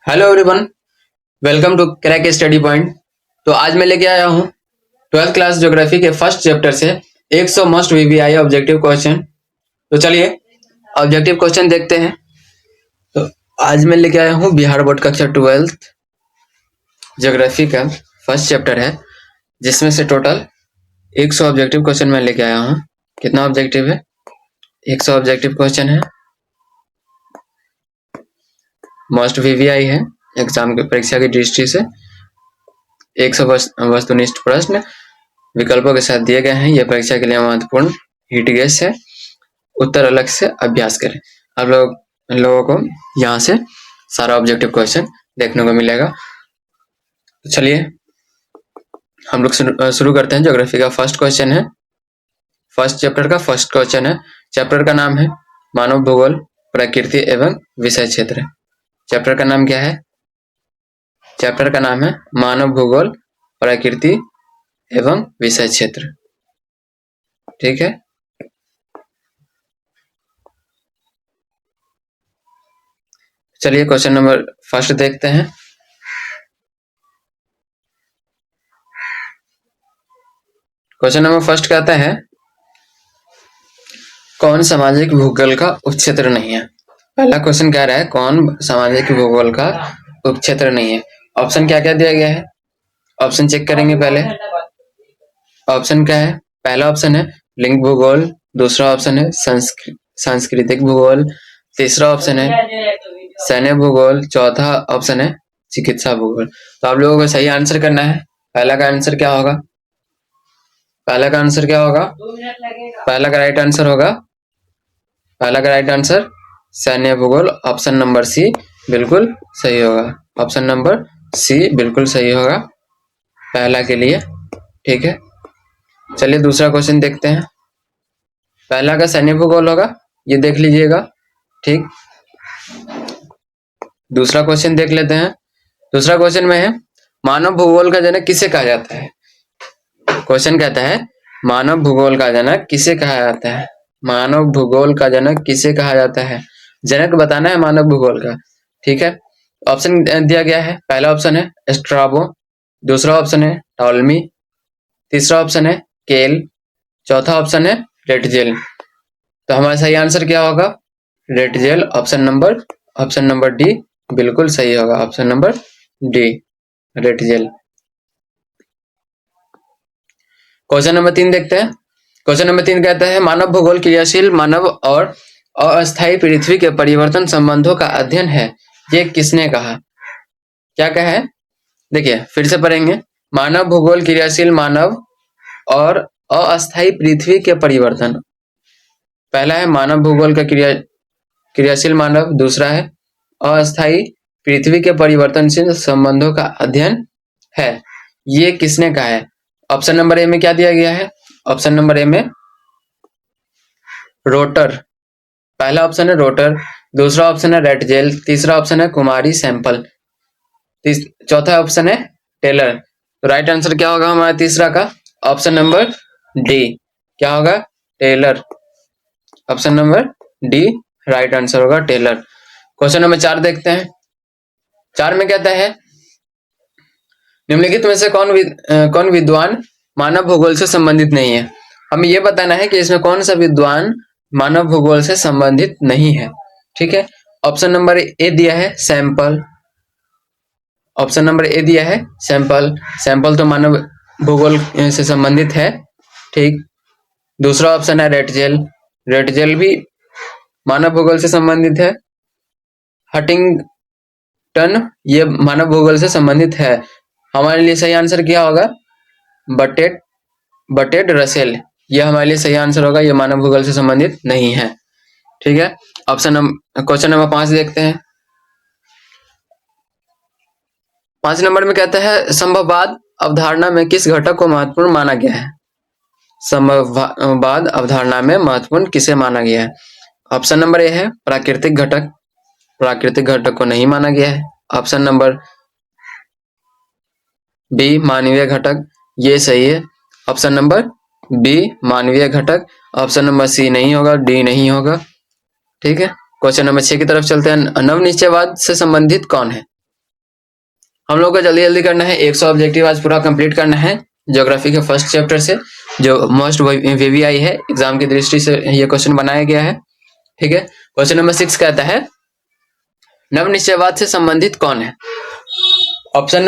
Hello everyone, welcome to crack study point. तो आज मैं लेके आया हूँ 12th क्लास ज्योग्राफी के फर्स्ट चैप्टर से 100 मस्ट वीवीआई ऑब्जेक्टिव क्वेश्चन। तो चलिए ऑब्जेक्टिव क्वेश्चन देखते हैं। तो आज मैं लेके आया हूँ बिहार बोर्ड कक्षा 12th ज्योग्राफी का फर्स्ट चैप्टर है, जिसमें से टोटल 100 ऑब्जेक्टिव क्वेश्चन मैं लेके आया हूँ। कितना ऑब्जेक्टिव है? 100 ऑब्जेक्टिव क्वेश्चन है, मस्ट वीवीआई है, एग्जाम की परीक्षा की दृष्टि से 100 वस्तुनिष्ठ प्रश्न विकल्पों के साथ दिए गए हैं। यह परीक्षा के लिए महत्वपूर्ण हिट गेस है। उत्तर अलग से अभ्यास करें। आप लोगों को यहाँ से सारा ऑब्जेक्टिव क्वेश्चन देखने को मिलेगा। तो चलिए हम लोग शुरू करते हैं। ज्योग्राफी का फर्स्ट क्वेश्चन है, फर्स्ट चैप्टर का फर्स्ट क्वेश्चन है। चैप्टर का नाम है मानव भूगोल, प्रकृति एवं विषय क्षेत्र। चैप्टर का नाम क्या है? चैप्टर का नाम है मानव भूगोल, प्रकृति एवं विषय क्षेत्र। ठीक है, चलिए क्वेश्चन नंबर फर्स्ट देखते हैं। क्वेश्चन नंबर फर्स्ट कहता है कौन सामाजिक भूगोल का उपक्षेत्र नहीं है। पहला क्वेश्चन कह रहा है कौन सामाजिक भूगोल का उपक्षेत्र नहीं है। ऑप्शन क्या क्या दिया गया है? ऑप्शन चेक करेंगे पहले। ऑप्शन क्या है? पहला ऑप्शन है लिंग भूगोल, दूसरा ऑप्शन है सांस्कृतिक भूगोल, तीसरा ऑप्शन है सैन्य भूगोल, चौथा ऑप्शन है चिकित्सा भूगोल। तो आप लोगों को सही आंसर करना है। पहला का आंसर क्या होगा? पहला का आंसर क्या होगा? पहला का राइट आंसर होगा, पहला का राइट आंसर सैन्य भूगोल, ऑप्शन नंबर सी बिल्कुल सही होगा। ऑप्शन नंबर सी बिल्कुल सही होगा पहला के लिए। ठीक है, चलिए दूसरा क्वेश्चन देखते हैं। पहला का सैन्य भूगोल होगा, ये देख लीजिएगा। ठीक, दूसरा क्वेश्चन देख लेते हैं। दूसरा क्वेश्चन में है मानव भूगोल का जनक किसे कहा जाता है। क्वेश्चन कहता है मानव भूगोल का जनक किसे कहा जाता है। मानव भूगोल का जनक किसे कहा जाता है, जनक बताना है मानव भूगोल का। ठीक है, ऑप्शन दिया गया है। पहला ऑप्शन है स्ट्राबो, दूसरा ऑप्शन है टॉलमी, तीसरा ऑप्शन है केल, चौथा ऑप्शन है रेटजेल। तो हमारा सही आंसर क्या होगा? रेटजेल, ऑप्शन नंबर डी बिल्कुल सही होगा। Option number D Ratzel. Question number 3 देखते हैं। क्वेश्चन नंबर 3 कहता है मानव भूगोल क्रियाशील मानव और अस्थायी पृथ्वी के परिवर्तन संबंधों का अध्ययन है। ये किसने कहा? क्या कहा है? देखिए फिर से पढ़ेंगे। मानव भूगोल क्रियाशील मानव और अस्थायी पृथ्वी के परिवर्तन। पहला है मानव भूगोल का क्रियाशील मानव, दूसरा है अस्थायी पृथ्वी के परिवर्तनशील संबंधों का अध्ययन है। ये किसने कहा है? ऑप्शन नंबर ए में क्या दिया गया है? ऑप्शन नंबर ए में रोटर, पहला ऑप्शन है रोटर, दूसरा ऑप्शन है रेटजेल, तीसरा ऑप्शन है कुमारी सैंपल, चौथा ऑप्शन है टेलर। तो राइट आंसर क्या होगा हमारा तीसरा का? Option number D. क्या होगा? Taylor. Option number D right answer होगा, टेलर। क्वेश्चन नंबर 4 देखते हैं। 4 में कहता है निम्नलिखित में से कौन विद्वान मानव भूगोल से संबंधित नहीं है। हमें यह बताना है कि इसमें कौन सा विद्वान मानव भूगोल से संबंधित नहीं है। ठीक है, ऑप्शन नंबर ए दिया है सैंपल, ऑप्शन नंबर ए दिया है सैंपल। सैंपल तो मानव भूगोल से संबंधित है। ठीक, दूसरा ऑप्शन है रेटजेल, रेटजेल भी मानव भूगोल से संबंधित है। हंटिंगटन ये मानव भूगोल से संबंधित है। हमारे लिए सही आंसर क्या होगा? बटेट रसेल, ये हमारे लिए सही आंसर होगा। ये मानव भूगोल से संबंधित नहीं है। ठीक है, क्वेश्चन नंबर 5 देखते हैं। 5 नंबर में कहता है संभववाद अवधारणा में किस घटक को महत्वपूर्ण माना गया है। संभववाद अवधारणा में महत्वपूर्ण किसे माना गया है? ऑप्शन नंबर ए है प्राकृतिक घटक, प्राकृतिक घटक को नहीं माना गया है। ऑप्शन नंबर बी मानवीय घटक, ये सही है। ऑप्शन नंबर बी मानवीय घटक, ऑप्शन नंबर सी नहीं होगा, डी नहीं होगा। ठीक है, क्वेश्चन नंबर 6 की तरफ चलते हैं। नवनिश्चयवाद से संबंधित कौन है? हम लोग को जल्दी जल्दी करना है, 100 ऑब्जेक्टिव आज पूरा कंप्लीट करना है ज्योग्राफी के फर्स्ट चैप्टर से, जो मोस्ट वीवीआई है, एग्जाम की दृष्टि से ये क्वेश्चन बनाया गया है। ठीक है, क्वेश्चन नंबर 6 कहता है नवनिश्चयवाद से संबंधित कौन है? ऑप्शन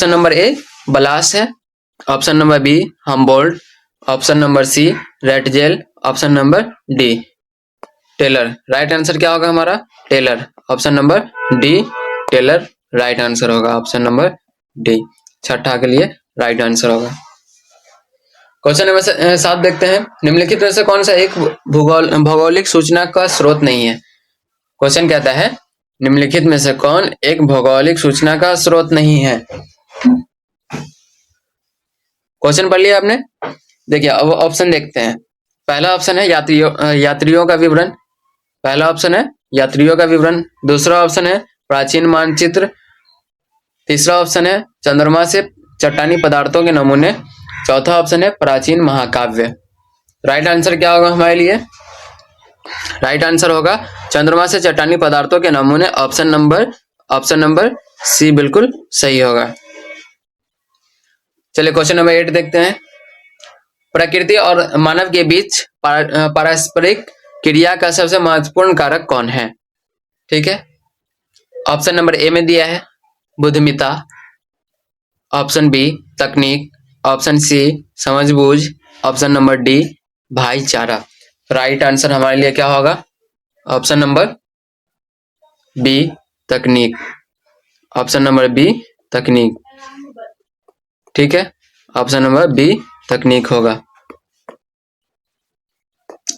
नंबर ए बलास है, option number B Humboldt, option number C Ratzel, option number D Taylor. Right answer क्या होगा हमारा? Taylor. Option number D Taylor right answer होगा, ऑप्शन नंबर डी छठा के लिए राइट आंसर होगा। क्वेश्चन नंबर 7 देखते हैं, निम्नलिखित में से कौन सा एक भौगोलिक सूचना का स्रोत नहीं है? क्वेश्चन कहता है निम्नलिखित में से कौन एक भौगोलिक सूचना का स्रोत नहीं है? क्वेश्चन पढ़ लिया आपने? देखिए अब ऑप्शन देखते हैं। पहला ऑप्शन है यात्रियों का विवरण, पहला ऑप्शन है यात्रियों का विवरण, दूसरा ऑप्शन है प्राचीन मानचित्र, तीसरा ऑप्शन है चंद्रमा से चट्टानी पदार्थों के नमूने, चौथा ऑप्शन है प्राचीन महाकाव्य। राइट आंसर क्या होगा हमारे लिए? राइट आंसर होगा चंद्रमा से चट्टानी पदार्थों के नमूने, ऑप्शन नंबर सी बिल्कुल सही होगा। चलिए क्वेश्चन नंबर 8 देखते हैं, प्रकृति और मानव के बीच पारस्परिक क्रिया का सबसे महत्वपूर्ण कारक कौन है? ठीक है, ऑप्शन नंबर ए में दिया है बुद्धिमत्ता, ऑप्शन बी तकनीक, ऑप्शन सी समझबूझ, ऑप्शन नंबर डी भाईचारा। राइट आंसर हमारे लिए क्या होगा? ऑप्शन नंबर बी तकनीक, ऑप्शन नंबर बी तकनीक। ठीक है, ऑप्शन नंबर बी तकनीक होगा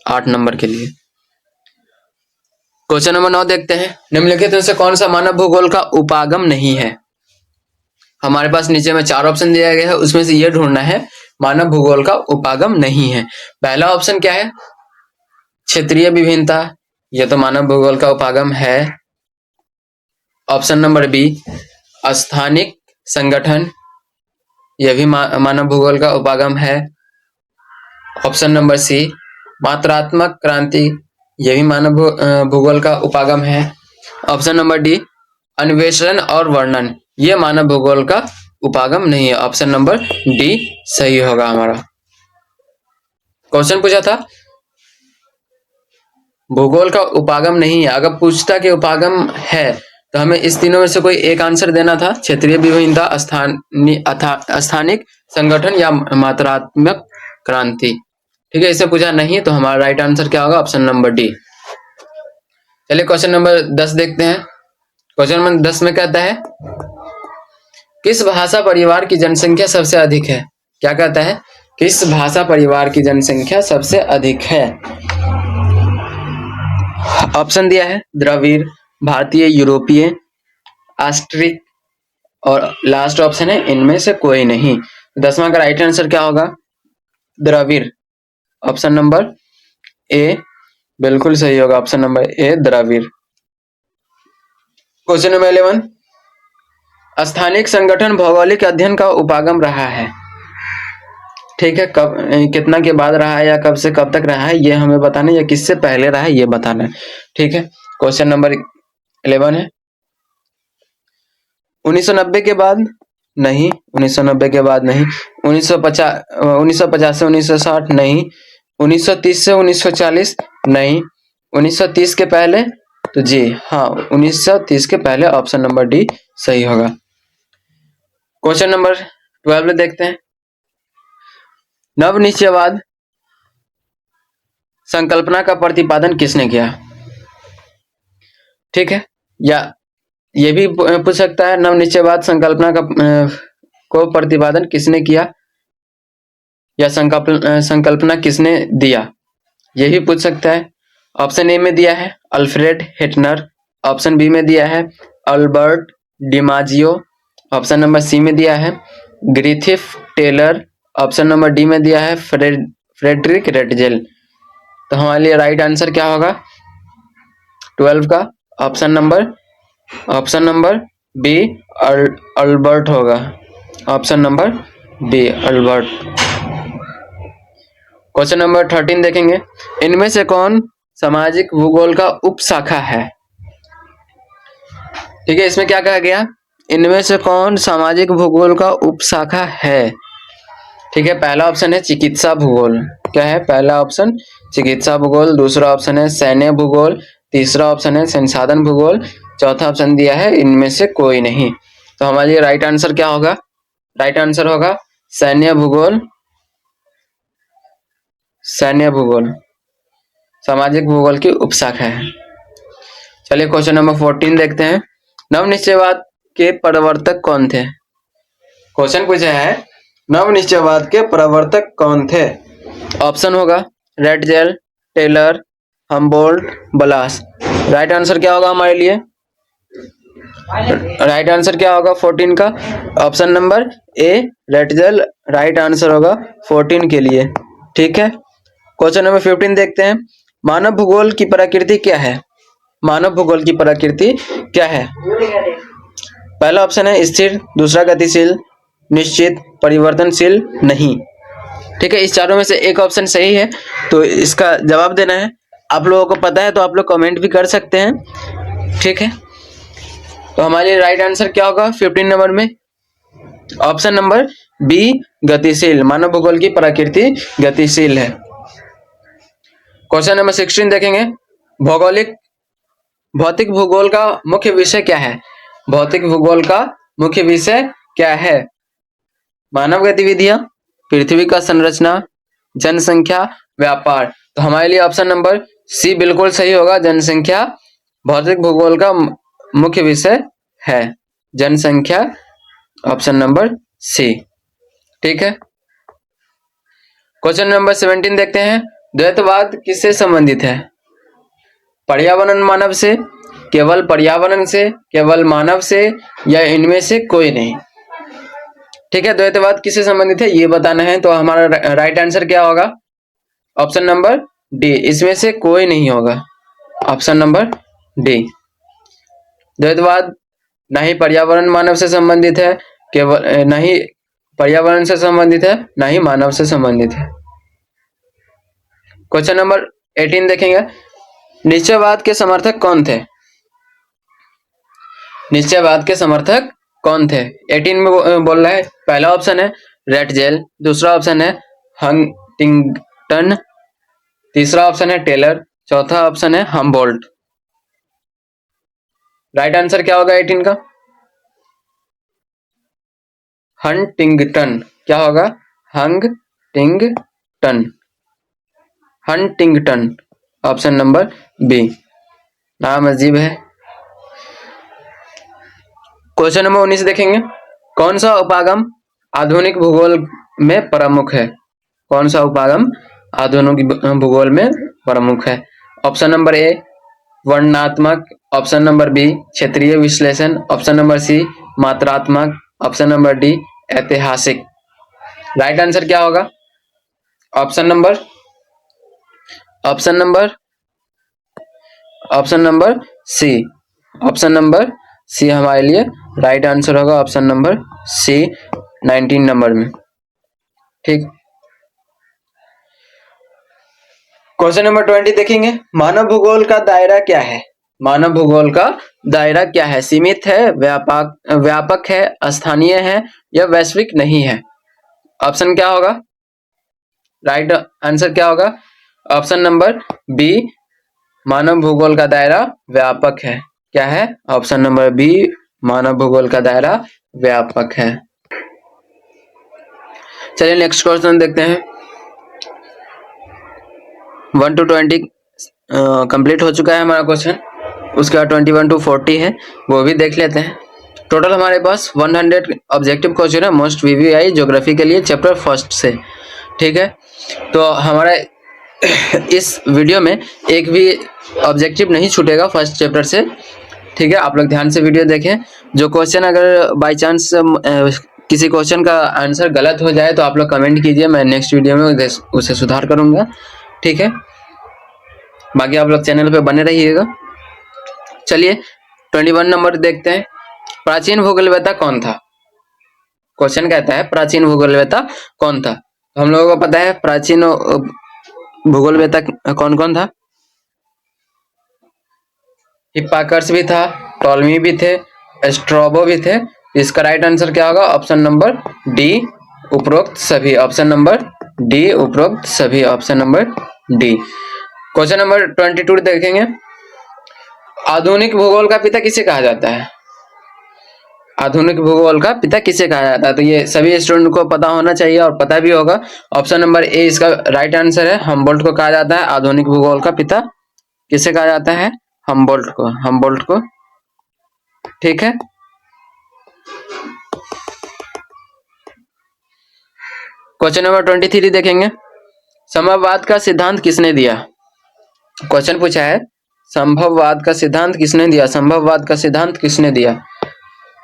8 नंबर के लिए। क्वेश्चन नंबर 9 देखते हैं, निम्नलिखित में से कौन सा मानव भूगोल का उपागम नहीं है? हमारे पास नीचे में 4 ऑप्शन दिया गया है, उसमें से ये ढूंढना है मानव भूगोल का उपागम नहीं है। पहला ऑप्शन क्या है? क्षेत्रीय विभिन्नता, यह तो मानव भूगोल का उपागम है। ऑप्शन नंबर बी स्थानिक संगठन, यह भी मानव भूगोल का उपागम है। ऑप्शन नंबर सी मात्रात्मक क्रांति, यह भी मानव भूगोल का उपागम है। ऑप्शन नंबर डी अन्वेषण और वर्णन, यह मानव भूगोल का उपागम नहीं है, ऑप्शन नंबर डी सही होगा हमारा। क्वेश्चन पूछा था भूगोल का उपागम नहीं है, अगर पूछता कि उपागम है तो हमें इस तीनों में से कोई एक आंसर देना था, क्षेत्रीय विभिन्नता, स्थानिक संगठन या मात्रात्मक क्रांति। ठीक है, इसे पूछा नहीं तो हमारा राइट आंसर क्या होगा? Option number D. चलिए क्वेश्चन नंबर 10 देखते हैं। क्वेश्चन नंबर 10 में कहता है किस भाषा परिवार की जनसंख्या सबसे अधिक है? क्या कहता है? किस भाषा परिवार की जनसंख्या सबसे अधिक है? ऑप्शन दिया है द्रविड़, भारतीय, यूरोपीय, ऑस्ट्रिक और लास्ट ऑप्शन है इनमें से कोई नहीं। 10वां का राइट आंसर क्या होगा? द्रविड़, ऑप्शन नंबर ए बिल्कुल सही होगा, option number A Dravid. Question number 11, स्थानिक संगठन भौगोलिक अध्ययन का उपागम रहा है। ठीक है, कब कितना के बाद रहा है या कब से कब तक रहा है ये हमें बताना है, या किससे पहले रहा है ये बताना है। ठीक है, क्वेश्चन नंबर 11 है 1990 के बाद नहीं, 1990 के बाद नहीं, 1950 से 1960 नहीं, 1930 से 1940 नहीं, 1930 के पहले तो जी हाँ 1930 के पहले, ऑप्शन नंबर डी सही होगा। क्वेश्चन नंबर 12 देखते हैं, नवनिश्चयवाद संकल्पना का प्रतिपादन किसने किया? ठीक है, या ये भी पूछ सकता है नवनिश्चयवाद संकल्पना का को प्रतिपादन किसने किया या संकल्पना किसने दिया, ये भी पूछ सकता है। ऑप्शन ए में दिया है अल्फ्रेड हेटनर, ऑप्शन बी में दिया है Albert Demangeon, option number C में दिया है Griffith Taylor, option number D में दिया है फ्रेडरिक रेटजेल। तो हमारे लिए राइट आंसर क्या होगा 12 का? ऑप्शन नंबर बी अल्बर्ट होगा, option number B Albert. Question number 13 देखेंगे, इनमें से कौन सामाजिक भूगोल का उपशाखा है? ठीक है, इसमें क्या कहा गया, इनमें से कौन सामाजिक भूगोल का उपशाखा है। ठीक है, पहला ऑप्शन है चिकित्सा भूगोल। क्या है पहला ऑप्शन, चिकित्सा भूगोल। दूसरा ऑप्शन है सैन्य भूगोल। तीसरा ऑप्शन है संसाधन भूगोल। चौथा ऑप्शन दिया है इनमें से कोई नहीं। तो हमारे लिए राइट आंसर क्या होगा, राइट आंसर होगा सैन्य भूगोल। सैन्य भूगोल सामाजिक भूगोल की उपशाखा है। चलिए क्वेश्चन नंबर 14 देखते हैं। नवनिश्चयवाद के प्रवर्तक कौन थे। क्वेश्चन पूछा है नवनिश्चयवाद के प्रवर्तक कौन थे। ऑप्शन होगा Ratzel, Taylor, Humboldt, Blache. Right answer क्या होगा हमारे लिए, राइट आंसर क्या होगा 14 का, ऑप्शन नंबर ए रेटजेल राइट आंसर होगा 14 के लिए। ठीक है, क्वेश्चन नंबर 15 देखते हैं। मानव भूगोल की प्रकृति क्या है। मानव भूगोल की प्रकृति क्या है। पहला ऑप्शन है स्थिर, दूसरा गतिशील, निश्चित, परिवर्तनशील, नहीं। ठीक है, इस चारों में से एक ऑप्शन सही है, तो इसका जवाब देना है। आप लोगों को पता है तो आप लोग कमेंट भी कर सकते हैं। ठीक है, तो हमारे राइट आंसर क्या होगा 15 नंबर में, ऑप्शन नंबर बी गतिशील। मानव भूगोल की प्रकृति गतिशील है। क्वेश्चन नंबर 16 देखेंगे। भौतिक भूगोल का मुख्य विषय क्या है। भौतिक भूगोल का मुख्य विषय क्या है। मानव गतिविधियां, पृथ्वी का संरचना, जनसंख्या, व्यापार। तो हमारे लिए ऑप्शन नंबर सी बिल्कुल सही होगा, जनसंख्या भौतिक भूगोल का मुख्य विषय है, जनसंख्या, ऑप्शन नंबर सी। ठीक है, क्वेश्चन नंबर 17 देखते हैं। द्वैतवाद किससे संबंधित है। पर्यावरण मानव से, केवल पर्यावरण से, केवल मानव से, या इनमें से कोई नहीं। ठीक है, द्वैतवाद किससे संबंधित है ये बताना है। तो हमारा राइट आंसर क्या होगा, ऑप्शन नंबर डी, इसमें से कोई नहीं होगा, ऑप्शन नंबर डी। द्वैतवाद न ही पर्यावरण मानव से संबंधित है, केवल न ही पर्यावरण से संबंधित है, न ही मानव से संबंधित है। क्वेश्चन नंबर 18 देखेंगे। निश्चयवाद के समर्थक कौन थे। निश्चयवाद के समर्थक कौन थे। 18 में बोल रहा है, पहला ऑप्शन है रेटजेल, दूसरा ऑप्शन है हंटिंगटन, तीसरा ऑप्शन है टेलर, चौथा ऑप्शन है हम्बोल्ट। राइट आंसर क्या होगा 18 का, हंटिंगटन। क्या होगा, Huntington, Huntington, option number B. नाम अजीब है। क्वेश्चन नंबर 19 देखेंगे। कौन सा उपागम आधुनिक भूगोल में प्रमुख है। कौन सा उपागम आधुनिक भूगोल में प्रमुख है। ऑप्शन नंबर ए वर्णनात्मक, ऑप्शन नंबर बी क्षेत्रीय विश्लेषण, ऑप्शन नंबर सी मात्रात्मक, ऑप्शन नंबर डी ऐतिहासिक। राइट आंसर क्या होगा, option number C, option number C हमारे लिए राइट आंसर होगा, ऑप्शन नंबर सी 19 नंबर में। ठीक, क्वेश्चन नंबर 20 देखेंगे। मानव भूगोल का दायरा क्या है। मानव भूगोल का दायरा क्या है, सीमित है, व्यापक है, स्थानीय है, या वैश्विक नहीं है। ऑप्शन क्या होगा, राइट आंसर क्या होगा, ऑप्शन नंबर बी मानव भूगोल का दायरा व्यापक है। क्या है, ऑप्शन नंबर बी मानव भूगोल का दायरा व्यापक है। चलिए नेक्स्ट क्वेश्चन देखते हैं। 1 to 20 कंप्लीट हो चुका है हमारा क्वेश्चन, उसके बाद 21 to 40 है, वो भी देख लेते हैं। टोटल हमारे पास 100 ऑब्जेक्टिव क्वेश्चन है मोस्ट वीवीआई ज्योग्राफी के लिए चैप्टर फर्स्ट से। ठीक है, तो हमारा इस वीडियो में एक भी ऑब्जेक्टिव नहीं छूटेगा फर्स्ट चैप्टर से। ठीक है, आप लोग ध्यान से वीडियो देखें। जो क्वेश्चन अगर बाय चांस किसी क्वेश्चन का आंसर गलत हो जाए तो आप लोग कमेंट कीजिए, मैं नेक्स्ट वीडियो में उसे सुधार करूंगा। ठीक है, बाकी आप लोग चैनल पे बने रहिएगा। चलिए 21 नंबर देखते हैं। प्राचीन भूगोलवेत्ता कौन था। क्वेश्चन कहता है प्राचीन भूगोलवेत्ता कौन था। हम लोगों को पता है प्राचीन भूगोलवेत्ता कौन कौन था। हिप्पार्कस भी था, टॉलमी भी थे, स्ट्रोबो भी थे। इसका राइट आंसर क्या होगा? ऑप्शन नंबर डी, उपरोक्त सभी। ऑप्शन नंबर डी, उपरोक्त सभी। Option number D. Question number 22 देखेंगे। आधुनिक भूगोल का पिता किसे कहा जाता है? आधुनिक भूगोल का पिता किसे कहा जाता है? तो ये सभी स्टूडेंट को पता होना चाहिए और पता भी होगा। ऑप्शन नंबर ए इसका राइट आंसर है। हम्बोल्ट को कहा जाता है आधुनिक भूगोल का पिता। किसे कहा जाता है? हम्बोल्ट को। हम्बोल्ट को, ठीक है। क्वेश्चन नंबर 23 देखेंगे। संभववाद का सिद्धांत किसने दिया? क्वेश्चन पूछा है संभववाद का सिद्धांत किसने दिया? संभववाद का सिद्धांत किसने दिया?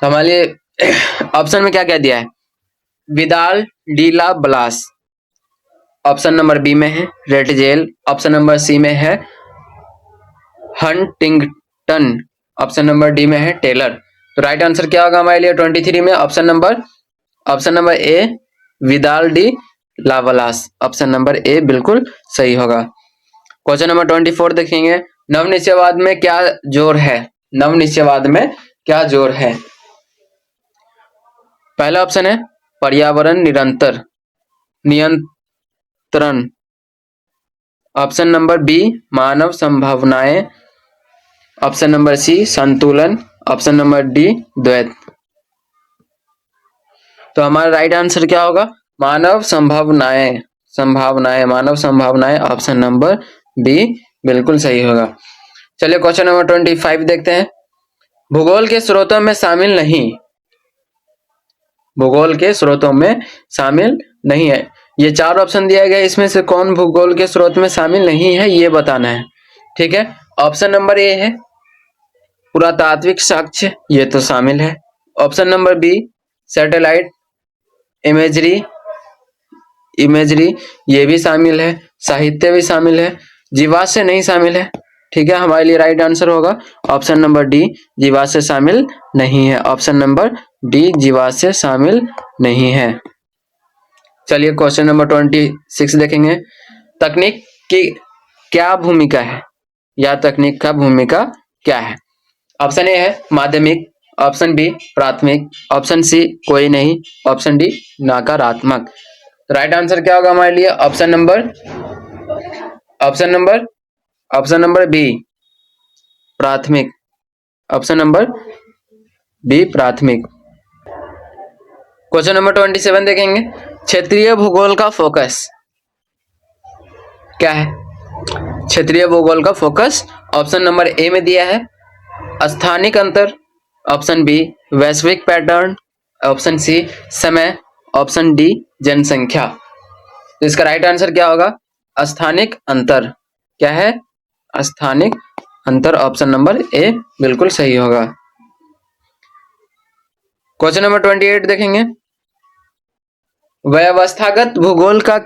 तो हमारे लिए ऑप्शन में क्या क्या दिया है? विदाल डी ला ब्लास, ऑप्शन नंबर बी में है रेटजेल, ऑप्शन नंबर सी में है हंटिंगटन, ऑप्शन नंबर डी में है टेलर। तो राइट आंसर क्या होगा हमारे लिए 23 में? Option number A Vidal de लावलास। ऑप्शन नंबर ए बिल्कुल सही होगा। क्वेश्चन नंबर 24 देखेंगे। नवनिश्चयवाद में क्या जोर है? नवनिश्चयवाद में क्या जोर है? पहला ऑप्शन है पर्यावरण निरंतर नियंत्रण, ऑप्शन नंबर बी मानव संभावनाएं, ऑप्शन नंबर सी संतुलन, ऑप्शन नंबर डी द्वैत। तो हमारा राइट आंसर क्या होगा? मानव संभावनाएं, मानव संभावनाएं। ऑप्शन नंबर बी बिल्कुल सही होगा। चलिए क्वेश्चन नंबर 25 देखते हैं। भूगोल के स्रोतों में शामिल नहीं, भूगोल के स्रोतों में शामिल नहीं है। ये 4 ऑप्शन दिया गया, इसमें से कौन भूगोल के स्रोत में शामिल नहीं है ये बताना है, ठीक है। ऑप्शन नंबर ए है पुरातात्विक साक्ष्य, ये तो शामिल है। Option number B satellite imagery ये भी शामिल है। साहित्य भी शामिल है। जीवाश्म से नहीं शामिल है, ठीक है। हमारे लिए राइट आंसर होगा ऑप्शन नंबर डी जीवाश्म से शामिल नहीं है। ऑप्शन नंबर डी जीवाश्म से शामिल नहीं है। चलिए क्वेश्चन नंबर 26 देखेंगे। तकनीक की क्या भूमिका है, या तकनीक का भूमिका क्या है? ऑप्शन ए है माध्यमिक, ऑप्शन बी प्राथमिक, ऑप्शन सी कोई नहीं, ऑप्शन डी नकारात्मक। राइट आंसर क्या होगा हमारे लिए? ऑप्शन नंबर बी प्राथमिक, ऑप्शन नंबर बी प्राथमिक। क्वेश्चन नंबर 27 देखेंगे। क्षेत्रीय भूगोल का फोकस क्या है? क्षेत्रीय भूगोल का फोकस ऑप्शन नंबर ए में दिया है स्थानिक अंतर, ऑप्शन बी वैश्विक पैटर्न, ऑप्शन सी समय, ऑप्शन डी जनसंख्या। तो इसका राइट आंसर क्या होगा? स्थानिक अंतर। क्या है? स्थानिक अंतर। ऑप्शन नंबर ए बिल्कुल सही होगा। क्वेश्चन नंबर 28 देखेंगे। व्यवस्थागत भूगोल का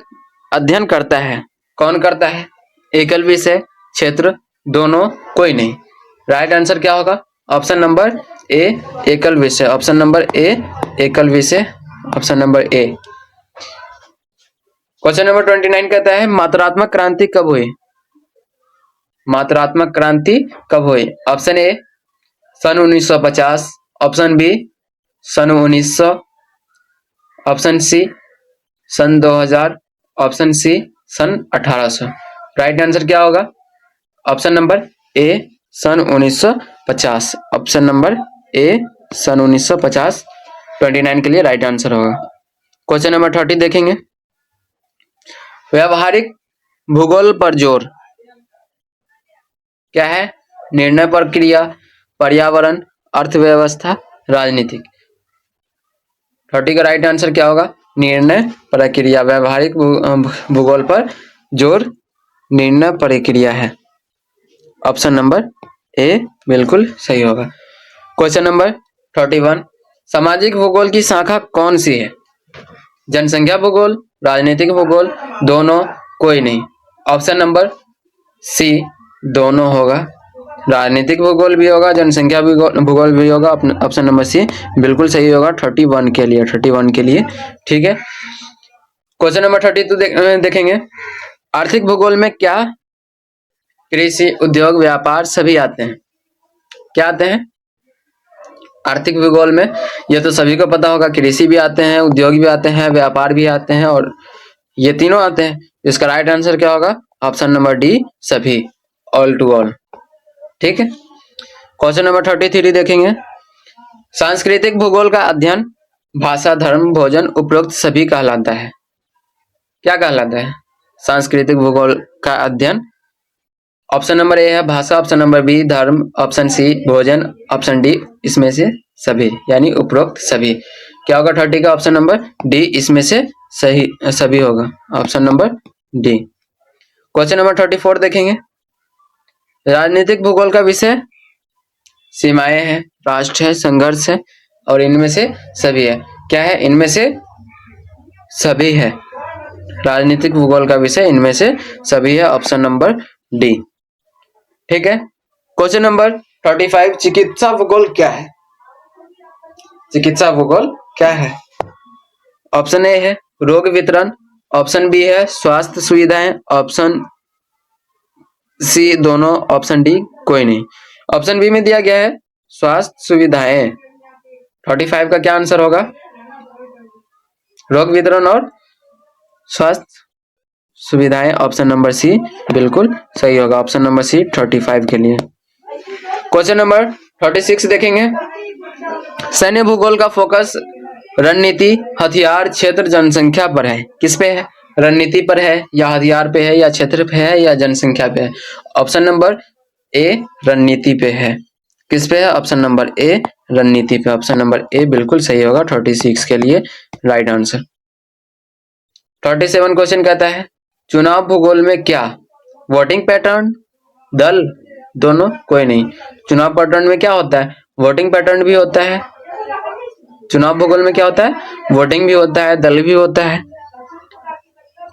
अध्ययन करता है, कौन करता है? एकल विषय, क्षेत्र, दोनों, कोई नहीं। राइट आंसर क्या होगा? ऑप्शन नंबर ए एकल विषय, ऑप्शन नंबर ए एकल विषय, option number A. Question number 29 कहता है मात्रात्मक क्रांति कब हुई? मात्रात्मक क्रांति कब हुई? ऑप्शन ए सन 1950, ऑप्शन बी सन 1900, ऑप्शन सी सन 2000, ऑप्शन सी सन 1800। राइट आंसर क्या होगा? ऑप्शन नंबर ए सन 1950, ऑप्शन नंबर ए सन 1950 29 के लिए राइट आंसर होगा। क्वेश्चन नंबर 30 देखेंगे। व्यवहारिक भूगोल पर जोर क्या है? निर्णय प्रक्रिया, पर्यावरण, अर्थव्यवस्था, राजनीतिक। 30 का राइट आंसर क्या होगा? निर्णय प्रक्रिया। व्यवहारिक भूगोल पर जोर निर्णय प्रक्रिया है। ऑप्शन नंबर ए बिल्कुल सही होगा। Question number 31। सामाजिक भूगोल की शाखा कौन सी है? जनसंख्या भूगोल, राजनीतिक भूगोल, दोनों, कोई नहीं। ऑप्शन नंबर सी दोनों होगा। राजनीतिक भूगोल भी होगा, जनसंख्या भूगोल भी होगा। ऑप्शन नंबर सी बिल्कुल सही होगा 31 के लिए, 31 के लिए, ठीक है। क्वेश्चन नंबर 32 देखेंगे। आर्थिक भूगोल में क्या? कृषि, उद्योग, व्यापार सभी आते हैं। क्या आते हैं? आर्थिक भूगोल में ये तो सभी को पता होगा, कृषि भी आते हैं, उद्योग भी आते हैं, व्यापार भी आते हैं और ये तीनों आते हैं। इसका राइट आंसर क्या होगा? ऑप्शन नंबर डी, सभी, ऑल टू ऑल। ठीक है, क्वेश्चन नंबर 33 देखेंगे। सांस्कृतिक भूगोल का अध्ययन भाषा, धर्म, भोजन, उपरोक्त सभी कहलाता है। क्या कहलाता है? सांस्कृतिक भूगोल का अध्ययन। ऑप्शन नंबर ए है भाषा, ऑप्शन नंबर बी धर्म, ऑप्शन सी भोजन, ऑप्शन डी इसमें से सभी, यानी उपरोक्त सभी। क्या होगा 30 का? ऑप्शन नंबर डी, इसमें से सही सभी होगा, option number D. Question number 34 देखेंगे। राजनीतिक भूगोल का विषय सीमाएं है, राष्ट्र है, संघर्ष है और इनमें से सभी है। क्या है? इनमें से सभी है। राजनीतिक भूगोल का विषय इनमें से सभी है, ऑप्शन नंबर डी। ठीक है, क्वेश्चन नंबर 35। चिकित्सा भूगोल क्या है? चिकित्सा भूगोल क्या है? ऑप्शन ए है रोग वितरण, ऑप्शन बी है स्वास्थ्य सुविधाएं, ऑप्शन सी दोनों, ऑप्शन डी कोई नहीं। ऑप्शन बी में दिया गया है स्वास्थ्य सुविधाएं। 35 का क्या आंसर होगा? रोग वितरण और स्वास्थ्य सुविधाएं, ऑप्शन नंबर सी बिल्कुल सही होगा, ऑप्शन नंबर सी 35 के लिए। क्वेश्चन नंबर 36 देखेंगे। सैन्य भूगोल का फोकस रणनीति, हथियार, क्षेत्र, जनसंख्या पर है। किस पे है? रणनीति पर है या हथियार पे है या क्षेत्र पे है या जनसंख्या पे है? ऑप्शन नंबर ए रणनीति पे है। किस पे है? ऑप्शन नंबर ए रणनीति पे, ऑप्शन नंबर ए बिल्कुल सही होगा 36 के लिए राइट आंसर। 37 क्वेश्चन कहता है चुनाव भूगोल में क्या? वोटिंग पैटर्न, दल, दोनों, कोई नहीं। चुनाव पैटर्न में क्या होता है? वोटिंग पैटर्न भी होता है। चुनाव भूगोल में क्या होता है? वोटिंग भी होता है, दल भी होता है।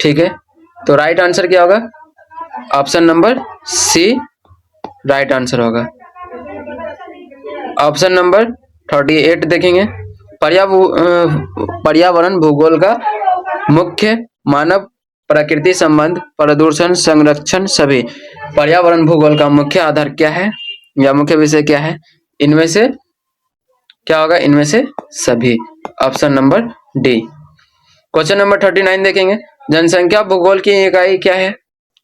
ठीक है, तो राइट आंसर क्या होगा? Option number C right answer होगा। ऑप्शन नंबर 38 देखेंगे। पर्यावरण भूगोल का मुख्य मानव प्रकृति संबंध, प्रदूषण, संरक्षण, सभी। पर्यावरण भूगोल का मुख्य आधार क्या है या मुख्य विषय क्या है? इनमें से क्या होगा? इनमें से सभी, option number D. Question number 39 देखेंगे। जनसंख्या भूगोल की इकाई क्या है?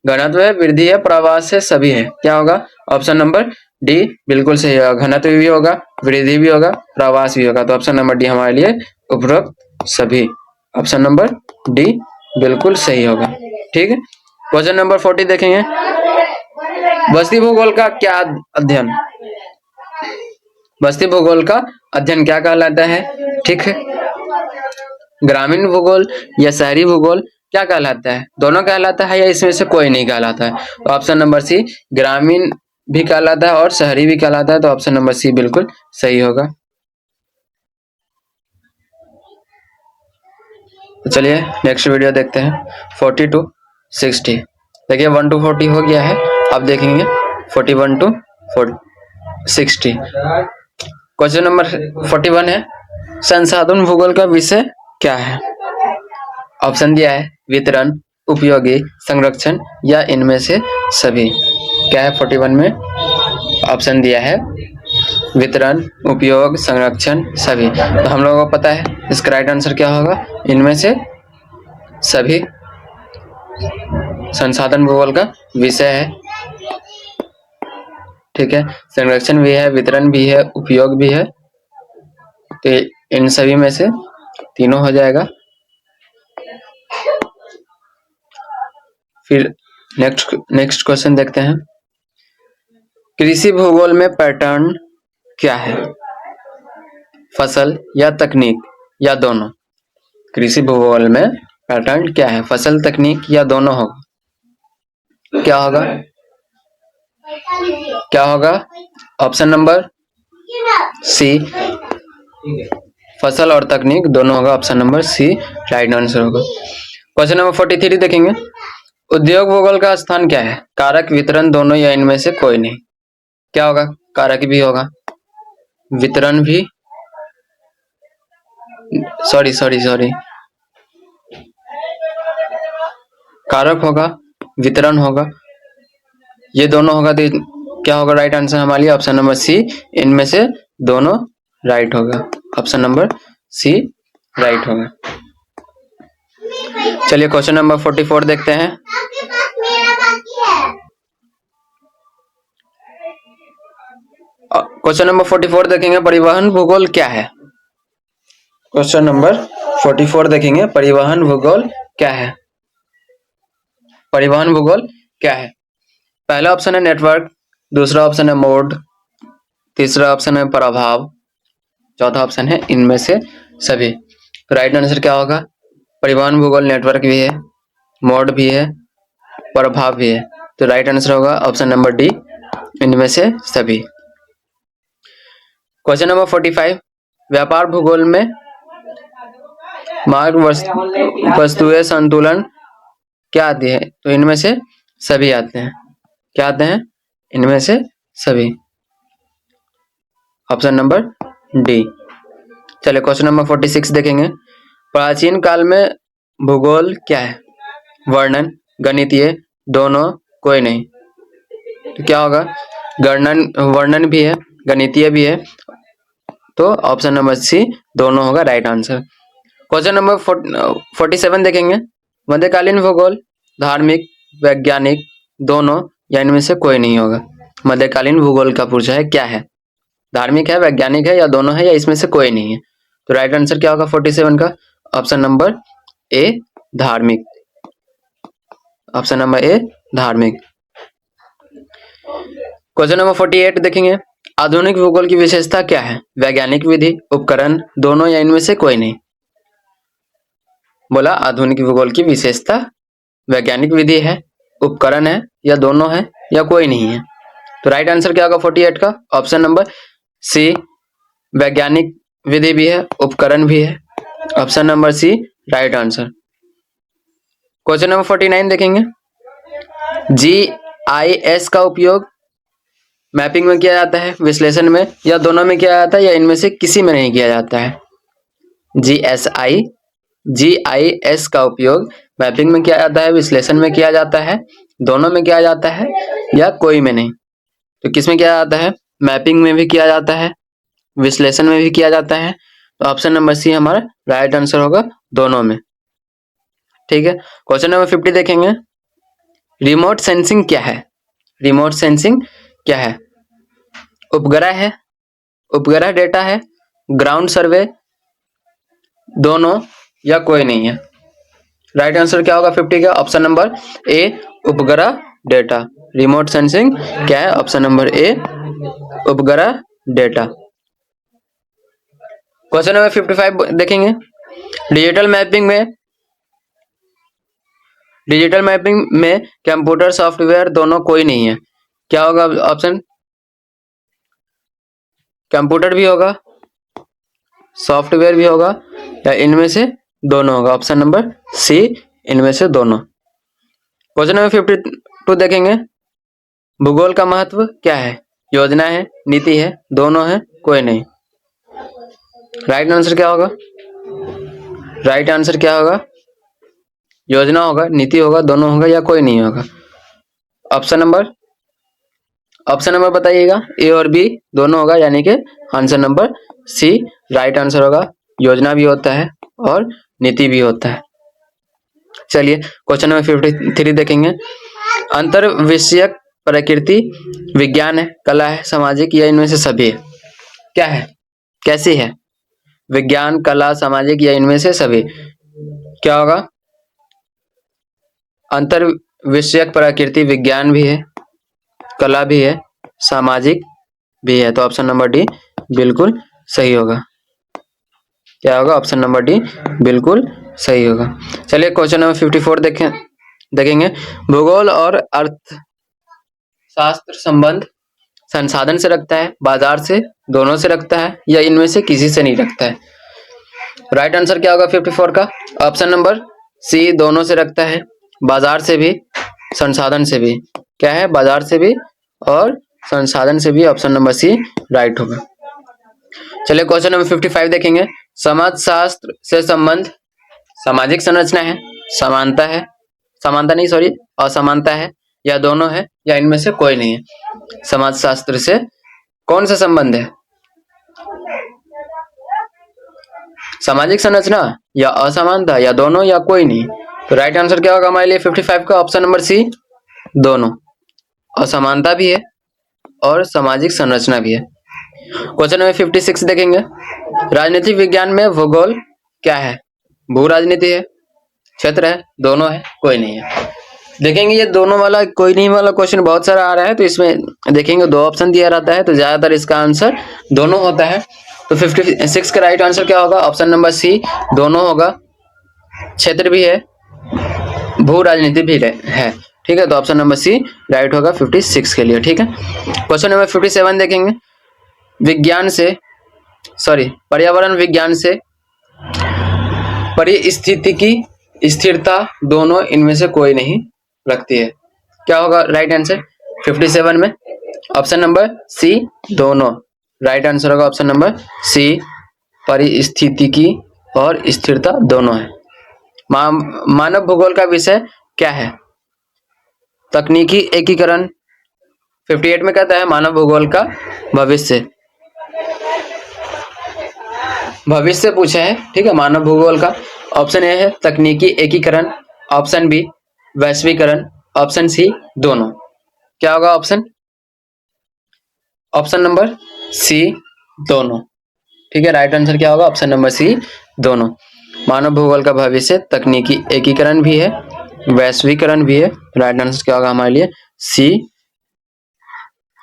घनत्व है, वृद्धि है, प्रवास है, सभी है। क्या होगा? ऑप्शन नंबर डी बिल्कुल सही होगा। घनत्व भी होगा, वृद्धि भी होगा, प्रवास भी होगा, तो ऑप्शन नंबर डी हमारे लिए उपरोक्त सभी, ऑप्शन नंबर डी बिल्कुल सही होगा। ठीक है, क्वेश्चन नंबर 40 देखेंगे। बस्ती भूगोल का क्या अध्ययन? बस्ती भूगोल का अध्ययन क्या कहलाता है? ठीक है, ग्रामीण भूगोल या शहरी भूगोल क्या कहलाता है? दोनों कहलाता है या इसमें से कोई नहीं कहलाता है? तो ऑप्शन नंबर सी ग्रामीण भी कहलाता है और शहरी भी कहलाता है, तो ऑप्शन नंबर सी बिल्कुल सही होगा। तो चलिए नेक्स्ट वीडियो देखते हैं 40 to 60। देखिए 1 to 40 हो गया है, अब देखेंगे 41 to 60। क्वेश्चन नंबर 41 है संसाधन भूगोल का विषय क्या है? ऑप्शन दिया है वितरण, उपयोगी, संरक्षण या इनमें से सभी। क्या है 41 में? ऑप्शन दिया है वितरण, उपयोग, संरक्षण, सभी। तो हम लोगों को पता है इसका राइट आंसर क्या होगा? इनमें से सभी संसाधन भूगोल का विषय है। ठीक है, संरक्षण भी है, वितरण भी है, उपयोग भी है, तो इन सभी में से तीनों हो जाएगा। फिर नेक्स्ट क्वेश्चन देखते हैं। कृषि भूगोल में पैटर्न क्या है? फसल या तकनीक या दोनों? कृषि भूगोल में पैटर्न क्या है? फसल, तकनीक या दोनों होगा? क्या होगा? क्या होगा? ऑप्शन नंबर सी फसल और तकनीक दोनों होगा, option number C right answer होगा। क्वेश्चन नंबर 43 देखेंगे। उद्योग भूगोल का स्थान क्या है? कारक, वितरण, दोनों या इनमें से कोई नहीं? क्या होगा? कारक भी होगा, वितरण भी, सॉरी कारक होगा, वितरण होगा, ये दोनों होगा, तो क्या होगा राइट आंसर हमारे लिए? ऑप्शन नंबर सी इनमें से दोनों राइट होगा, ऑप्शन नंबर सी राइट होगा। चलिए क्वेश्चन नंबर 44 देखते हैं। क्वेश्चन नंबर 44 देखेंगे, परिवहन भूगोल क्या है। क्वेश्चन नंबर 44 देखेंगे, परिवहन भूगोल क्या है। परिवहन भूगोल क्या है। पहला ऑप्शन है नेटवर्क, दूसरा ऑप्शन है मोड, तीसरा ऑप्शन है प्रभाव, चौथा ऑप्शन है इनमें से सभी। तो राइट आंसर क्या होगा। परिवहन भूगोल नेटवर्क भी है, मोड भी है, प्रभाव भी है। तो राइट आंसर होगा ऑप्शन नंबर डी, इनमें से सभी। क्वेश्चन नंबर 45, व्यापार भूगोल में मार्ग वस्तुएं संतुलन क्या आती है। तो इनमें से सभी आते हैं। क्या आते हैं, इनमें से सभी, ऑप्शन नंबर डी। चलिए क्वेश्चन नंबर 46 देखेंगे, प्राचीन काल में भूगोल क्या है। वर्णन, गणितीय, दोनों, कोई नहीं। तो क्या होगा, वर्णन भी है, गणितीय भी है, तो ऑप्शन नंबर सी दोनों होगा राइट आंसर। क्वेश्चन नंबर 47 देखेंगे, मध्यकालीन भूगोल धार्मिक, वैज्ञानिक, दोनों या इनमें से कोई नहीं होगा। मध्यकालीन भूगोल का पूछा है क्या है, धार्मिक है, वैज्ञानिक है, या दोनों है, या इसमें से कोई नहीं है। तो राइट आंसर क्या होगा 47 का, ऑप्शन नंबर ए धार्मिक, ऑप्शन नंबर ए धार्मिक। क्वेश्चन नंबर 48 देखेंगे, आधुनिक भूगोल की विशेषता क्या है। वैज्ञानिक विधि, उपकरण, दोनों या इनमें से कोई नहीं। बोला आधुनिक भूगोल की विशेषता वैज्ञानिक विधि है, उपकरण है, या दोनों है, या कोई नहीं है। तो राइट आंसर क्या होगा 48 का, ऑप्शन नंबर सी वैज्ञानिक विधि भी है, उपकरण भी है, option number C right answer. Question number 49 देखेंगे, GIS का उपयोग मैपिंग में किया जाता है, विश्लेषण में, या दोनों में किया जाता है, या इनमें से किसी में नहीं किया जाता है। GIS का उपयोग मैपिंग में किया जाता है, विश्लेषण में किया जाता है, दोनों में किया जाता है, या कोई में नहीं। तो किस में किया जाता है, मैपिंग में भी किया जाता है, विश्लेषण में भी किया जाता है। तो ऑप्शन नंबर सी हमारा राइट आंसर होगा, दोनों में। ठीक है, क्वेश्चन नंबर 50 देखेंगे, रिमोट सेंसिंग क्या है। रिमोट सेंसिंग क्या है, उपग्रह है, उपग्रह डेटा है, ग्राउंड सर्वे, दोनों, या कोई नहीं है। राइट आंसर क्या होगा 50 का, ऑप्शन नंबर ए उपग्रह डेटा। रिमोट सेंसिंग क्या है, ऑप्शन नंबर ए उपग्रह डेटा। क्वेश्चन नंबर 55 देखेंगे, डिजिटल मैपिंग में कंप्यूटर सॉफ्टवेयर दोनों कोई नहीं है। क्या होगा ऑप्शन, कंप्यूटर भी होगा, सॉफ्टवेयर भी होगा, या इनमें से दोनों होगा। ऑप्शन नंबर सी इनमें से दोनों। क्वेश्चन नंबर 52 देखेंगे, भूगोल का महत्व क्या है। योजना है, नीति है, दोनों है, कोई नहीं। राइट आंसर क्या होगा, राइट आंसर क्या होगा, योजना होगा, नीति होगा, दोनों होगा, या कोई नहीं होगा। ऑप्शन नंबर बताइएगा, ए और बी दोनों होगा, यानी कि answer number C right answer होगा। योजना भी होता है और नीति भी होता है। चलिए क्वेश्चन नंबर 53 देखेंगे, अंतर विषयक प्रकृति विज्ञान है, कला है, सामाजिक, या इनमें से सभी है। क्या है, कैसी है, विज्ञान, कला, सामाजिक, या इनमें से सभी। क्या होगा, अंतर विषयक प्रकृति विज्ञान भी है, कला भी है, सामाजिक भी है। तो ऑप्शन नंबर डी बिल्कुल सही होगा। क्या होगा, ऑप्शन नंबर डी बिल्कुल सही होगा। चलिए क्वेश्चन नंबर 54 देखेंगे, भूगोल और अर्थशास्त्र संबंध संसाधन से रखता है, बाजार से, दोनों से रखता है, या इनमें से किसी से नहीं रखता है। राइट आंसर क्या होगा 54 का, ऑप्शन नंबर सी दोनों से रखता है, बाजार से भी, संसाधन से भी। क्या है, बाजार से भी और संसाधन से भी, ऑप्शन नंबर सी राइट होगा। चलिए क्वेश्चन नंबर 55 देखेंगे, समाजशास्त्र से संबंध सामाजिक संरचना है, समानता है, समानता नहीं सॉरी असमानता है, या दोनों है, या इनमें से कोई नहीं है। समाजशास्त्र से कौन सा संबंध है, सामाजिक संरचना या असमानता या दोनों या कोई नहीं। तो राइट आंसर क्या होगा हमारे लिए 55 का ऑप्शन नंबर सी, दोनों। असमानता भी है और सामाजिक संरचना भी है। क्वेश्चन नंबर 56 देखेंगे। राजनीतिक विज्ञान में भूगोल क्या है? भू राजनीति है, क्षेत्र है, दोनों है, कोई नहीं है। देखेंगे ये दोनों वाला कोई नहीं वाला क्वेश्चन बहुत सारा आ रहा है, तो इसमें देखेंगे 2 ऑप्शन दिया रहता है, तो ज्यादातर इसका आंसर दोनों होता है। तो 56 का राइट आंसर क्या होगा? ऑप्शन नंबर सी, दोनों होगा। क्षेत्र भी है, भू राजनीति भी है। ठीक है, तो ऑप्शन नंबर सी राइट होगा 56 के लिए। ठीक है, क्वेश्चन नंबर 57 देखेंगे। विज्ञान से पर्यावरण विज्ञान से परिस्थितिकी स्थिरता दोनों इनमें से कोई नहीं रखती है। क्या होगा राइट आंसर 57 में? ऑप्शन नंबर सी, दोनों। राइट आंसर होगा ऑप्शन नंबर सी, परिस्थितिकी और स्थिरता दोनों है। मानव भूगोल का विषय क्या है? तकनीकी एकीकरण। 58 में कहता है मानव भूगोल का भविष्य पूछा है। ठीक है, मानव भूगोल का ऑप्शन ए है तकनीकी एकीकरण, ऑप्शन बी वैश्वीकरण, ऑप्शन सी दोनों। क्या होगा ऑप्शन नंबर सी, दोनों। ठीक है, राइट आंसर क्या होगा? ऑप्शन नंबर सी, दोनों। मानव भूगोल का भविष्य तकनीकी एकीकरण भी है, वैश्वीकरण भी है। राइट आंसर क्या होगा हमारे लिए? सी,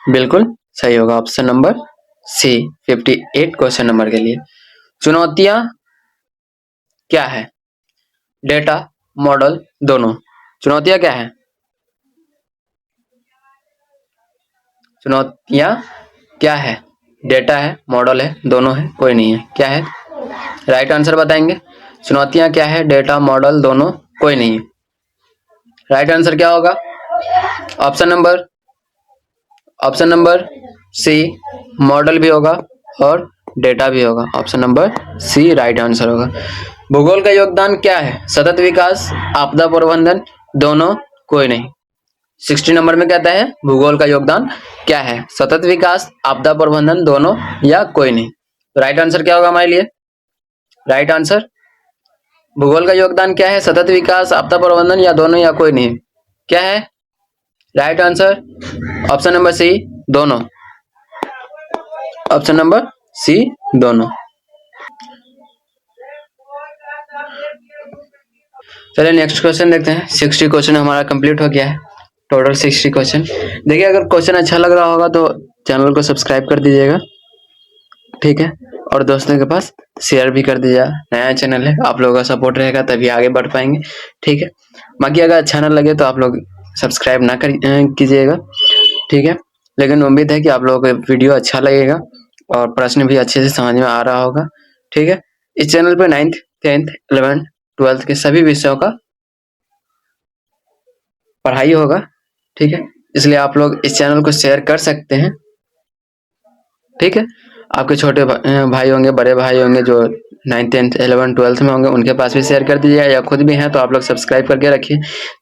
बिल्कुल सही होगा option number C 58 question number के लिए। चुनौतियां क्या है? डेटा, मॉडल, दोनों। चुनौतियां क्या है? चुनौतियां क्या है? डेटा है, मॉडल है, दोनों है, कोई नहीं है। क्या है? राइट आंसर बताएंगे। चुनौतियां क्या है? डेटा, मॉडल, दोनों, कोई नहीं है। राइट आंसर क्या होगा? ऑप्शन नंबर सी, मॉडल भी होगा और डेटा भी होगा। Option number C right answer होगा। भूगोल का योगदान क्या है? सतत विकास, आपदा प्रबंधन, दोनों, कोई नहीं। 60 नंबर में कहता है भूगोल का योगदान क्या है? सतत विकास, आपदा प्रबंधन, दोनों या कोई नहीं। राइट आंसर क्या होगा हमारे लिए? राइट आंसर भूगोल का योगदान क्या है? सतत विकास, आपदा प्रबंधन या दोनों या कोई नहीं। क्या है right answer? Option number C, दोनों। ऑप्शन नंबर सी, दोनों। चलिए नेक्स्ट क्वेश्चन देखते हैं। 60 क्वेश्चन हमारा कंप्लीट हो गया है। Total 60 question. देखिए अगर क्वेश्चन अच्छा लग रहा होगा तो चैनल को सब्सक्राइब कर दीजिएगा। ठीक है, और दोस्तों के पास शेयर भी कर दीजिएगा। नया चैनल है, आप लोगों का सपोर्ट रहेगा तभी आगे बढ़ पाएंगे। ठीक है, बाकी अगर अच्छा ना लगे तो आप लोग सब्सक्राइब ना कीजिएगा। ठीक है, लेकिन उम्मीद है कि आप लोगों को वीडियो अच्छा लगेगा और प्रश्न भी अच्छे से समझ में आ रहा होगा। ठीक है, इस चैनल पे 9th, 10th, 11th, 12th के सभी विषयों का पढ़ाई होगा। ठीक है, इसलिए आप लोग इस चैनल को शेयर कर सकते हैं। ठीक है, आपके छोटे भाई होंगे, बड़े भाई होंगे जो 9th, 10th, 11th, 12th में होंगे, उनके पास भी शेयर कर दीजिएगा, या खुद भी हैं तो आप लोग सब्सक्राइब करके रखिए।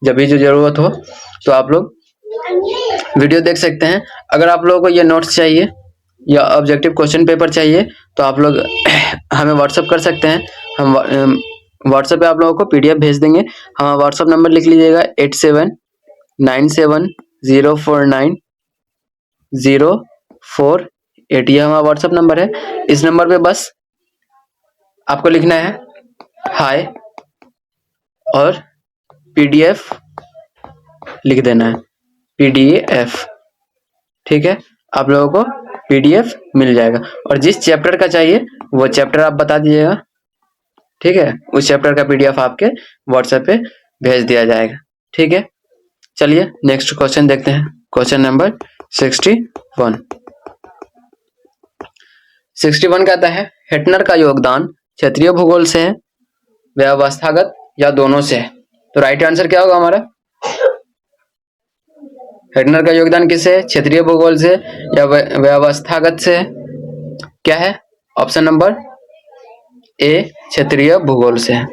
जब भी जो जरूरत हो तो आप लोग वीडियो देख सकते हैं। अगर आप लोगों को ये नोट्स चाहिए या ऑब्जेक्टिव क्वेश्चन पेपर चाहिए तो आप लोग हमें व्हाट्सअप कर सकते हैं। हम व्हाट्सएप पे आप लोगों को पीडीएफ भेज देंगे। हमारा व्हाट्सअप नंबर लिख लीजिएगा 8797049048। ये हमारा व्हाट्सएप नंबर है। इस नंबर पे बस आपको लिखना है हाय और पीडीएफ लिख देना है, पीडीएफ। ठीक है, आप लोगों को पीडीएफ मिल जाएगा और जिस चैप्टर का चाहिए वो चैप्टर आप बता दीजिएगा। ठीक है, उस चैप्टर का पीडीएफ आपके व्हाट्सएप पे भेज दिया जाएगा। ठीक है, चलिए नेक्स्ट क्वेश्चन देखते हैं। Question number 61। 61 कहता है हेटनर का योगदान क्षेत्रीय भूगोल से है, व्यवस्थागत या दोनों से है। तो राइट आंसर क्या होगा हमारा? हेटनर का योगदान किससे है? क्षेत्रीय भूगोल से या व्यवस्थागत से है? क्या है? ऑप्शन नंबर ए क्षेत्रीय भूगोल से है।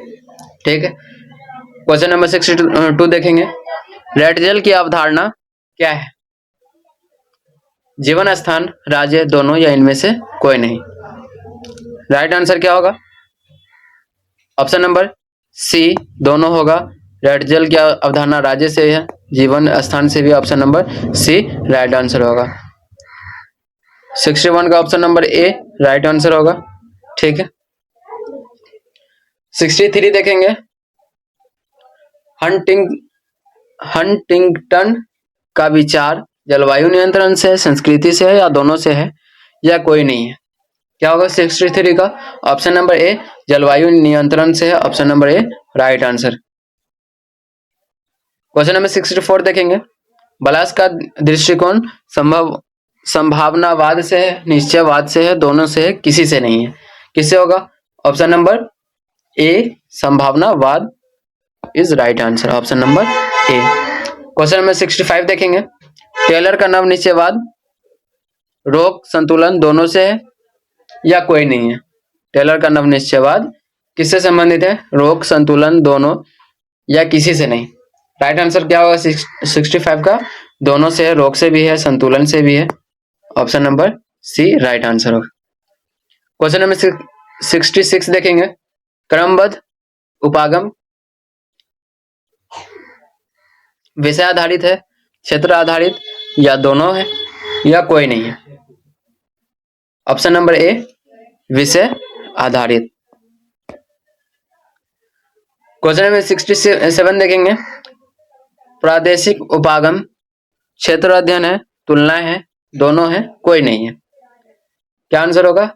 ठीक है, क्वेश्चन नंबर 62 देखेंगे। रेड जेल की अवधारणा क्या है? जीवन स्थान, राज्य, दोनों या इनमें से कोई नहीं। राइट आंसर क्या होगा? ऑप्शन नंबर सी दोनों होगा। रेड जेल की अवधारणा राज्य से है, जीवन स्थान से भी। Option number C right answer होगा। 61 का option number A right answer होगा। ठीक है, 63 देखेंगे। हंटिंगटन का विचार जलवायु नियंत्रण से, संस्कृति से है, या दोनों से है, या कोई नहीं है। क्या होगा 63 का? ऑप्शन नंबर ए जलवायु नियंत्रण से है। Option number A right answer. Question number 64 देखेंगे। बलास का दृष्टिकोण संभावनावाद से है, निश्चयवाद से है, दोनों से है, किसी से नहीं है। किससे होगा? ऑप्शन नंबर ए संभावनावाद is right answer. Option number A. Question number 65 देखेंगे। टेलर का नव निश्चयवाद रोग संतुलन दोनों से है या कोई नहीं है। टेलर का नव निश्चयवाद किससे संबंधित है? रोग संतुलन दोनों या किसी से नहीं। राइट आंसर क्या होगा 65 का? दोनों से है, रोग से भी है, संतुलन से भी है। Option number C right answer होगा। क्वेश्चन नंबर 66 देखेंगे। क्रमबद्ध उपागम विषय आधारित है, क्षेत्र आधारित, या दोनों है, या कोई नहीं है। ऑप्शन नंबर ए विषय आधारित। क्वेश्चन नंबर 67 देखेंगे। प्रादेशिक उपागम क्षेत्र अध्ययन है, तुलना है, दोनों है, कोई नहीं है। क्या आंसर होगा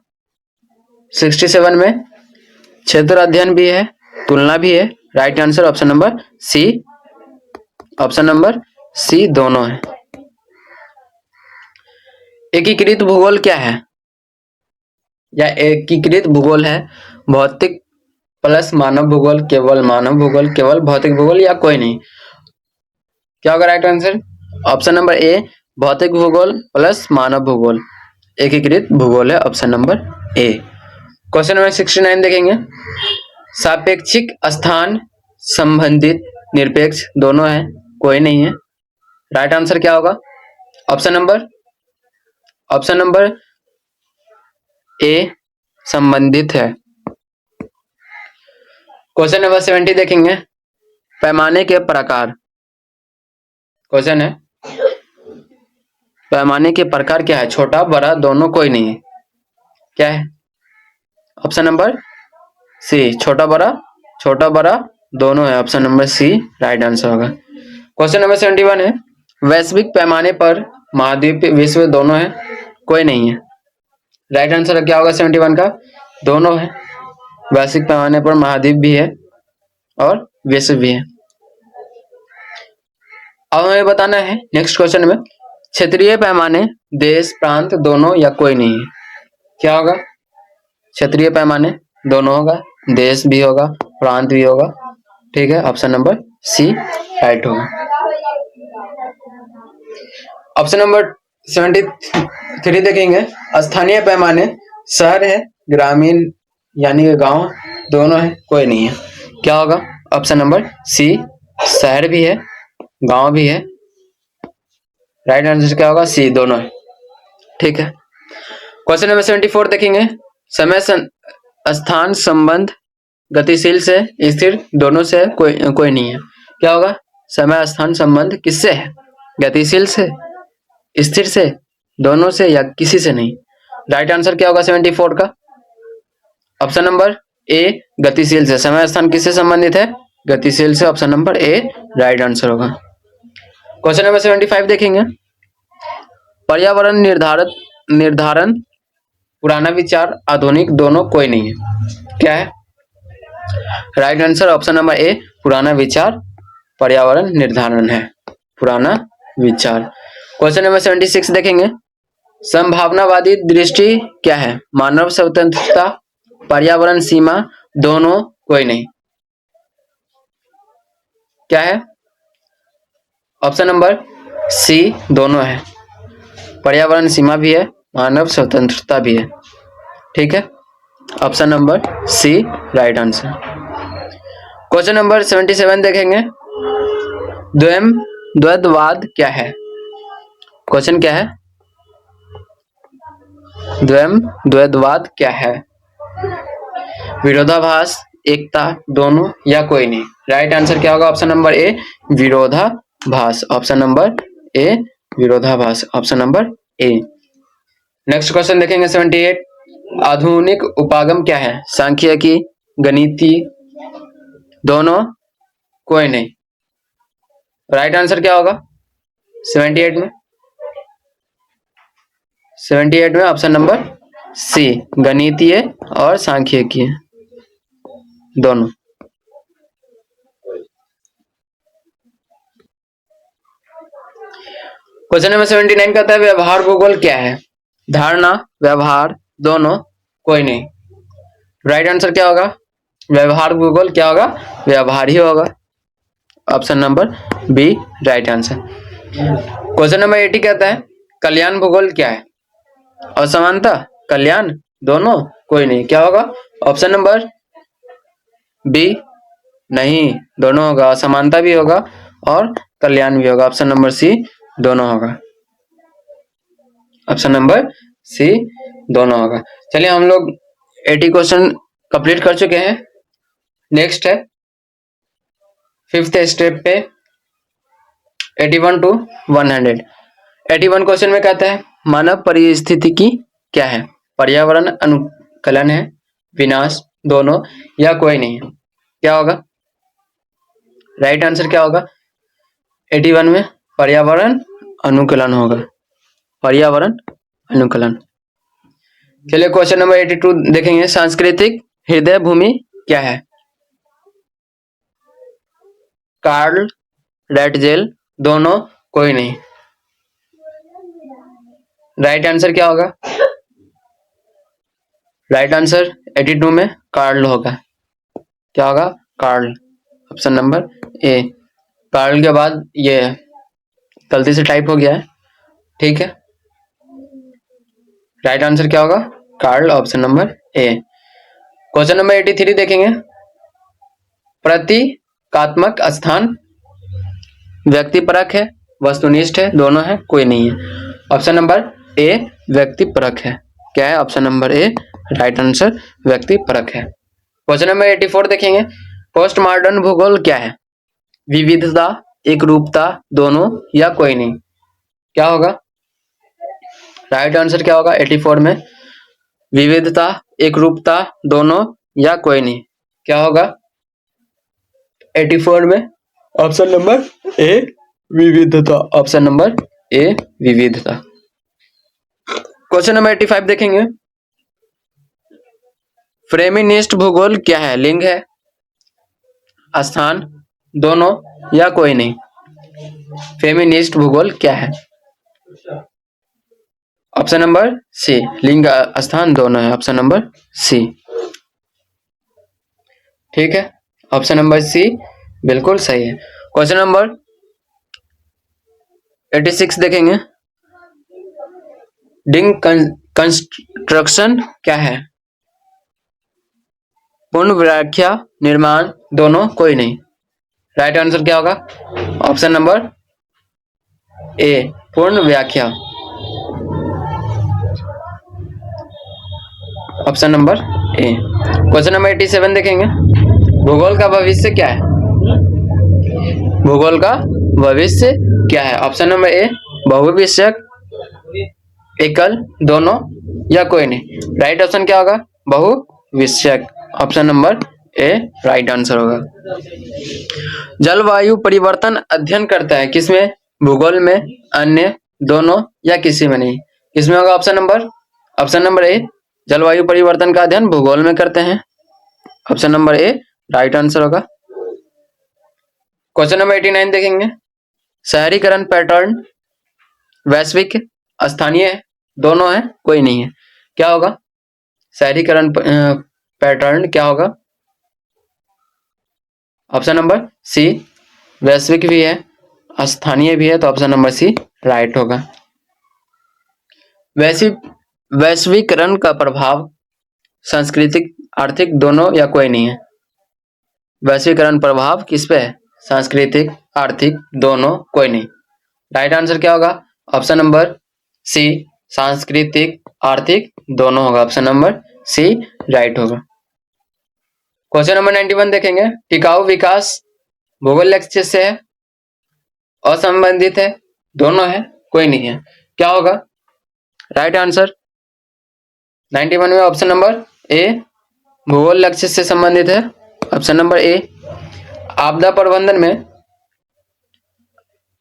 67 में? क्षेत्र अध्ययन भी है, तुलना भी है। Right answer option number C. Option number C दोनों है। एकीकृत भूगोल क्या है? या एकीकृत भूगोल है भौतिक प्लस मानव भूगोल, केवल मानव भूगोल, केवल भौतिक भूगोल, या कोई नहीं। क्या होगा राइट आंसर? ऑप्शन नंबर ए भौतिक भूगोल प्लस मानव भूगोल एकीकृत भूगोल है। Option number A. Question number 69 देखेंगे। सापेक्षिक स्थान संबंधित निरपेक्ष दोनों है, कोई नहीं है। राइट आंसर क्या होगा? ऑप्शन नंबर ए संबंधित है। क्वेश्चन नंबर 70 देखेंगे। पैमाने के प्रकार। क्वेश्चन है पैमाने के प्रकार क्या है? छोटा बड़ा दोनों, कोई नहीं है। क्या है? ऑप्शन नंबर सी छोटा बड़ा दोनों है। Option number C right answer होगा। क्वेश्चन नंबर 71 है। वैश्विक पैमाने पर महाद्वीप विश्व दोनों है, कोई नहीं है। राइट आंसर क्या होगा 71 का? दोनों है। वैश्विक पैमाने पर महाद्वीप भी है और विश्व भी है। अब हमें बताना है नेक्स्ट क्वेश्चन में क्षेत्रीय पैमाने देश प्रांत दोनों या कोई नहीं है। क्या होगा? क्षेत्रीय पैमाने दोनों होगा, देश भी होगा, प्रांत भी होगा। ठीक है, ऑप्शन नंबर सी राइट होगा। ऑप्शन नंबर 73 देखेंगे। स्थानीय पैमाने शहर है, ग्रामीण यानी गांव दोनों है, कोई नहीं है। क्या होगा? ऑप्शन नंबर सी शहर भी है, गांव भी है। राइट आंसर क्या होगा? सी दोनों है। ठीक है, क्वेश्चन नंबर 74 देखेंगे। समय स्थान संबंध गतिशील से स्थिर दोनों से कोई नहीं है। क्या होगा? समय स्थान संबंध किससे है? गतिशील से, स्थिर से, दोनों से, या किसी से नहीं। राइट आंसर क्या होगा 74 का? ऑप्शन नंबर ए गतिशील से। समय स्थान किससे संबंधित है? गतिशील से। Option number A right answer होगा। क्वेश्चन नंबर 75 देखेंगे। पर्यावरण निर्धारण पुराना विचार, आधुनिक दोनों, कोई नहीं है। क्या है? राइट आंसर ऑप्शन नंबर ए पुराना विचार पर्यावरण निर्धारण है, पुराना विचार। क्वेश्चन नंबर 76 देखेंगे। संभावनावादी दृष्टि क्या है? मानव स्वतंत्रता, पर्यावरण सीमा दोनों, कोई नहीं। क्या है? ऑप्शन नंबर सी दोनों है। पर्यावरण सीमा भी है, मानव स्वतंत्रता भी है। ठीक है, option number C right answer. Question number 77 देखेंगे। द्वैतवाद क्या है? क्वेश्चन क्या है? द्वैतवाद क्या है? विरोधाभास, एकता, दोनों या कोई नहीं। राइट आंसर क्या होगा? ऑप्शन नंबर ए विरोधाभास। ऑप्शन नंबर ए विरोधाभास। ऑप्शन नंबर ए। नेक्स्ट क्वेश्चन देखेंगे 78। आधुनिक उपागम क्या है? सांख्यिकी, गणितीय, दोनों, कोई नहीं। राइट आंसर क्या होगा 78 में? 78 में ऑप्शन नंबर सी, गणितीय और सांख्यिकी दोनों। क्वेश्चन नंबर 79 कहता है व्यवहार भूगोल क्या है? धारणा, व्यवहार, दोनों, कोई नहीं। राइट आंसर क्या होगा? व्यवहार भूगोल क्या होगा? व्यवहार ही होगा। Option number B right answer. Question number 80 कहता है कल्याण भूगोल क्या है? असमानता, कल्याण, दोनों, कोई नहीं। क्या होगा? ऑप्शन नंबर बी, नहीं, दोनों होगा। असमानता भी होगा और कल्याण भी होगा। ऑप्शन नंबर सी दोनों होगा। ऑप्शन नंबर सी दोनों होगा। चलिए हम लोग 80 क्वेश्चन कंप्लीट कर चुके हैं। नेक्स्ट है 5th स्टेप पे 81 to 100। 81 क्वेश्चन में कहता है मानव परिस्थितिकी क्या है? पर्यावरण अनुकलन है, विनाश, दोनों या कोई नहीं। क्या होगा? राइट आंसर क्या होगा 81 में? पर्यावरण अनुकूलन होगा। पर्यावरण अनुकूलन। चलिए क्वेश्चन नंबर 82 देखेंगे सांस्कृतिक हृदय भूमि क्या है? कार्ल, रेटजेल, दोनों, कोई नहीं। राइट आंसर क्या होगा? राइट आंसर 82 में कार्ल होगा। क्या होगा? Carl. Option number A. Carl के बाद ये गलती से टाइप हो गया है, ठीक है। राइट आंसर क्या होगा? Carl. Option number A. Question number 83 देखेंगे प्रतीकात्मक स्थान व्यक्तिपरक है, वस्तुनिष्ठ है, दोनों है, कोई नहीं है। ऑप्शन नंबर ए व्यक्तिपरक है। क्या है? Option number A right answer व्यक्तिपरक है। क्वेश्चन नंबर 84 देखेंगे पोस्ट मॉडर्न भूगोल क्या है? विविधता, एकरूपता, दोनों या कोई नहीं। क्या होगा? राइट आंसर क्या होगा 84 में? विविधता, एकरूपता, दोनों या कोई नहीं। क्या होगा 84 में? ऑप्शन नंबर ए विविधता। ऑप्शन नंबर ए विविधता। क्वेश्चन नंबर 85 देखेंगे फ्रेमिनिस्ट भूगोल क्या है? लिंग है, स्थान, दोनों या कोई नहीं। फेमिनिस्ट भूगोल क्या है? ऑप्शन नंबर सी, लिंग, स्थान, दोनों है। ऑप्शन नंबर सी, ठीक है। ऑप्शन नंबर सी बिल्कुल सही है। क्वेश्चन नंबर 86 देखेंगे डिंग कंस्ट्रक्शन क्या है? पूर्ण व्याख्या, निर्माण, दोनों, कोई नहीं। राइट आंसर क्या होगा? ऑप्शन नंबर ए पूर्ण व्याख्या। Option number A. Question number 87 देखेंगे भूगोल का भविष्य क्या है? भूगोल का भविष्य क्या है? ऑप्शन नंबर ए बहुविषयक, एकल, दोनों या कोई नहीं। राइट ऑप्शन क्या होगा? बहुविषयक। Option number A right answer होगा। जलवायु परिवर्तन अध्ययन करता है किसमें? भूगोल में, अन्य, दोनों या किसी में नहीं। किसमें होगा? ऑप्शन नंबर ए जलवायु परिवर्तन का अध्ययन भूगोल में करते हैं। Option number A right answer होगा। क्वेश्चन नंबर 89 देखेंगे शहरीकरण पैटर्न वैश्विक, स्थानीय, दोनों है, कोई नहीं है। क्या होगा? शहरीकरण पैटर्न क्या होगा? ऑप्शन नंबर सी वैश्विक भी है, स्थानीय भी है, तो ऑप्शन नंबर सी राइट होगा। वैश्वीकरण का प्रभाव सांस्कृतिक, आर्थिक, दोनों या कोई नहीं है। वैश्वीकरण प्रभाव किस पे है? सांस्कृतिक, आर्थिक, दोनों, कोई नहीं। राइट आंसर क्या होगा? ऑप्शन नंबर सी सांस्कृतिक, आर्थिक, दोनों होगा। ऑप्शन नंबर सी राइट होगा। क्वेश्चन नंबर 91 देखेंगे। टिकाऊ विकास भूगोल लक्ष्य से है, असंबंधित है, दोनों है, कोई नहीं है, क्या होगा राइट आंसर? 91 में ऑप्शन नंबर ए भूगोल लक्ष्य से संबंधित है, ऑप्शन नंबर ए। आपदा प्रबंधन में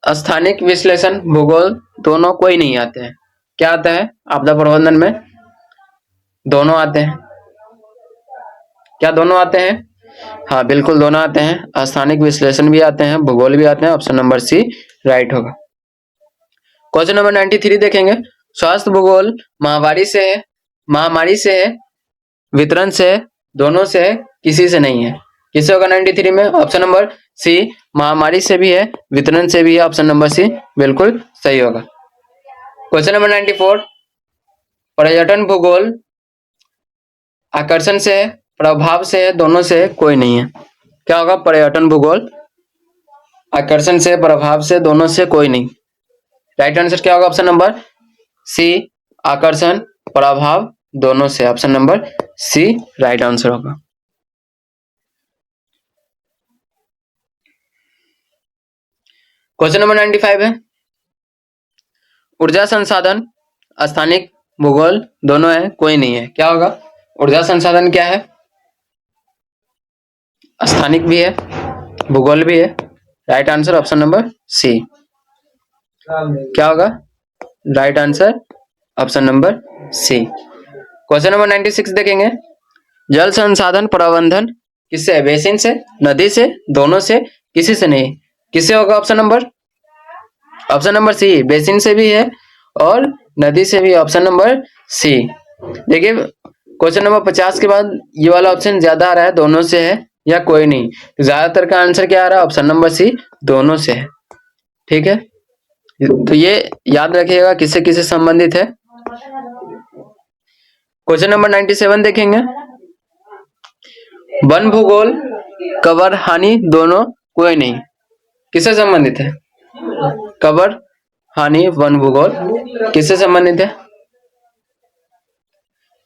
स्थानिक विश्लेषण भूगोल दोनों कोई नहीं आते हैं, क्या आता है आपदा प्रबंधन में? दोनों आते हैं, क्या दोनों आते हैं? हाँ बिल्कुल दोनों आते हैं, स्थानिक विश्लेषण भी आते हैं, भूगोल भी आते हैं, ऑप्शन नंबर सी राइट होगा। क्वेश्चन नंबर 93 देखेंगे। स्वास्थ्य भूगोल महामारी से है, महामारी से है, वितरण से है, दोनों से है, किसी से नहीं है, किसे होगा 93 में? ऑप्शन नंबर सी महामारी से भी है, वितरण से भी है, ऑप्शन नंबर सी बिल्कुल सही होगा। क्वेश्चन नंबर 94 पर्यटन भूगोल आकर्षण से है, प्रभाव से है, दोनों से है, कोई नहीं है, क्या होगा पर्यटन भूगोल आकर्षण से, प्रभाव से, दोनों से, कोई नहीं। राइट आंसर क्या होगा? ऑप्शन नंबर सी आकर्षण प्रभाव दोनों से, option number C right answer होगा। क्वेश्चन नंबर 95 है। ऊर्जा संसाधन स्थानिक भूगोल दोनों है, कोई नहीं है, क्या होगा? ऊर्जा संसाधन क्या है? स्थानिक भी है, भूगोल भी है, right answer option number C. क्या होगा right answer? Option number C. Question number 96 देखेंगे। जल संसाधन प्रबंधन किससे है? बेसिन से, नदी से, दोनों से, किसी से नहीं, किससे होगा? ऑप्शन नंबर सी बेसिन से भी है और नदी से भी, ऑप्शन नंबर सी। देखिए क्वेश्चन नंबर 50 के बाद ये वाला ऑप्शन ज्यादा आ रहा है, दोनों से है या कोई नहीं, तो ज्यादातर का आंसर क्या आ रहा है? ऑप्शन नंबर सी दोनों से है, ठीक है, तो ये याद रखिएगा किससे किससे संबंधित है। क्वेश्चन नंबर 97 देखेंगे। वन भूगोल कवर हानि दोनों कोई नहीं, किससे संबंधित है? कवर हानि वन भूगोल किससे संबंधित है?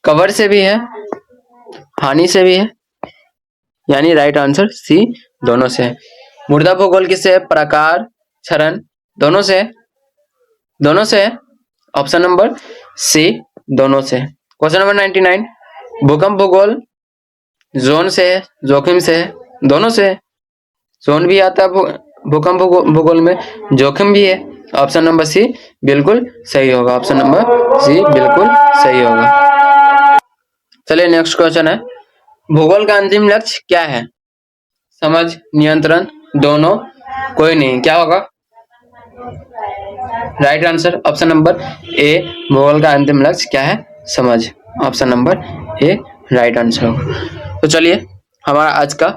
कवर से भी है, हानि से भी है, यानी राइट आंसर सी दोनों से है। मृदा भूगोल किससे है? प्रकार क्षरण दोनों से है, दोनों से है, ऑप्शन नंबर सी दोनों से। क्वेश्चन नंबर 99 भूकंप भूगोल जोन से है, जोखिम से है, दोनों से है, जोन भी आता है भूकंप भूगोल में, जोखिम भी है, ऑप्शन नंबर सी बिल्कुल सही होगा, ऑप्शन नंबर सी बिल्कुल सही होगा। चलिए नेक्स्ट क्वेश्चन है। भूगोल का अंतिम लक्ष्य क्या है? समझ, नियंत्रण, दोनों, कोई नहीं, क्या होगा राइट आंसर? ऑप्शन नंबर ए भूगोल का अंतिम लक्ष्य क्या है? समझ, option number A right answer होगा। तो चलिए हमारा आज का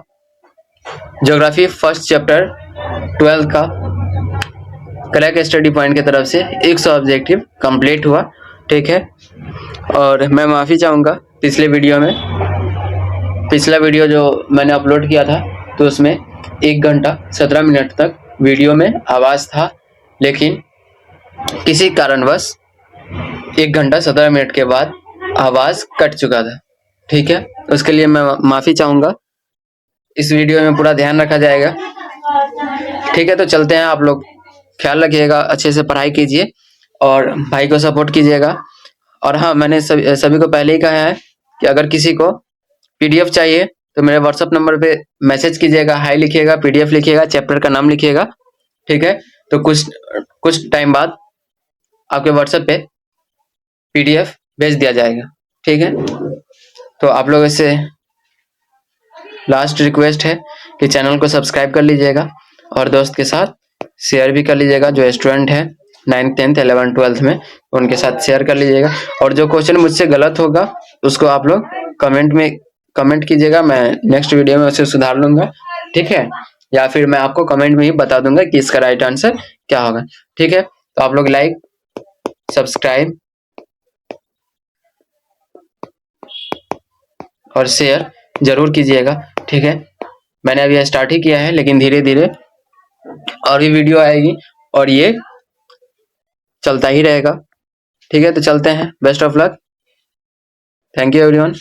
ज्योग्राफी फर्स्ट चैप्टर 12 का क्रैक स्टडी पॉइंट की तरफ से 100 ऑब्जेक्टिव कंप्लीट हुआ, ठीक है। और मैं माफ़ी चाहूँगा पिछले वीडियो में, पिछला वीडियो जो मैंने अपलोड किया था तो उसमें 1 घंटा 17 मिनट तक वीडियो में आवाज़ था, लेकिन किसी कारणवश 1 घंटा 17 मिनट के बाद आवाज़ कट चुका था, ठीक है। उसके लिए मैं माफ़ी चाहूँगा, इस वीडियो में पूरा ध्यान रखा जाएगा, ठीक है। तो चलते हैं, आप लोग ख्याल रखिएगा, अच्छे से पढ़ाई कीजिए और भाई को सपोर्ट कीजिएगा। और हाँ, मैंने सभी को पहले ही कहा है कि अगर किसी को पीडीएफ चाहिए तो मेरे व्हाट्सएप नंबर पे मैसेज कीजिएगा, हाई लिखिएगा, पीडीएफ लिखिएगा, चैप्टर का नाम लिखिएगा, ठीक है। तो कुछ टाइम बाद आपके व्हाट्सएप पे पीडीएफ भेज दिया जाएगा, ठीक है। तो आप लोगों से लास्ट रिक्वेस्ट है कि चैनल को सब्सक्राइब कर लीजिएगा और दोस्त के साथ शेयर भी कर लीजिएगा, जो स्टूडेंट है 9th 10th 11th 12th में उनके साथ शेयर कर लीजिएगा। और जो क्वेश्चन मुझसे गलत होगा उसको आप लोग कमेंट में कमेंट कीजिएगा, मैं नेक्स्ट वीडियो में उसे सुधार लूंगा, ठीक है। या फिर मैं आपको कमेंट में ही बता दूंगा कि इसका राइट आंसर क्या होगा, ठीक है। तो आप लोग लाइक, सब्सक्राइब और शेयर जरूर कीजिएगा, ठीक है। मैंने अभी स्टार्ट ही किया है, लेकिन धीरे धीरे और भी वीडियो आएगी और ये चलता ही रहेगा, ठीक है। तो चलते हैं, best of luck, thank you everyone.